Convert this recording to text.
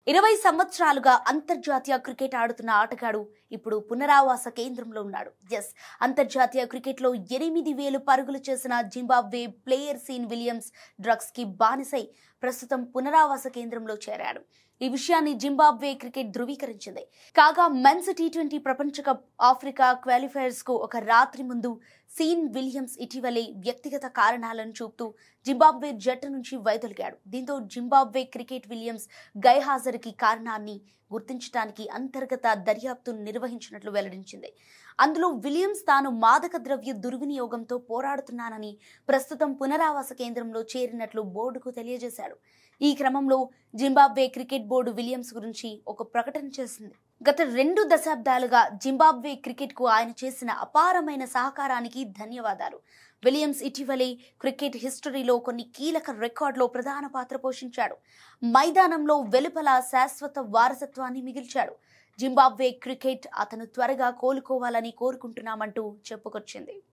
20 సంవత్సరాలుగా అంతర్జాతీయ క్రికెట్ ఆడుతున్న ఆటగాడు ఇప్పుడు పునరావాస కేంద్రంలో ఉన్నాడు. అంతర్జాతీయ క్రికెట్లో 8,000 పరుగులు చేసిన Zimbabwe player Sean Williams drugs కి బానిసై ప్రస్తుతం పునరావాస కేంద్రంలో చేరాడు. ఈ విషయాన్ని జింబాబ్వే క్రికెట్ ధృవీకరించింది. కాగా మెన్స్ టీ20 ప్రపంచ కప్ ఆఫ్రికా క్వాలిఫైయర్స్ కు ఒక రాత్రి ముందు సీన్ విలియమ్స్ ఇటీవలే వ్యక్తిగత కారణాలను చూపుతూ జింబాబ్వే జట్టు నుంచి వైదొలిగాడు. దీంతో జింబాబ్వే క్రికెట్ విలియమ్స్ గైర్హాజరుకి కారణాన్ని గుర్తించడానికి అంతర్గత దర్యాప్తును నిర్వహించినట్లు వెల్లడించింది. అందులో విలియమ్స్ తాను మాదక ద్రవ్య దుర్వినియోగంతో పోరాడుతున్నానని ప్రస్తుతం పునరావాస కేంద్రంలో చేరినట్లు బోర్డుకు తెలియజేశాడు. ఈ క్రమంలో జింబాబ్వే క్రికెట్ బోర్డు విలియమ్స్ గురించి ఒక ప్రకటన చేసింది. గత 2 దశాబ్దాలుగా జింబాబ్వే క్రికెట్ కు ఆయన చేసిన అపారమైన సహకారానికి ధన్యవాదాలు. విలియమ్స్ ఇటీవలే క్రికెట్ హిస్టరీలో కొన్ని కీలక రికార్డులో ప్రధాన పాత్ర పోషించాడు. మైదానంలో వెలుపల శాశ్వత వారసత్వాన్ని మిగిల్చాడు. జింబాబ్వే క్రికెట్ అతను త్వరగా కోలుకోవాలని కోరుకుంటున్నామంటూ చెప్పుకొచ్చింది.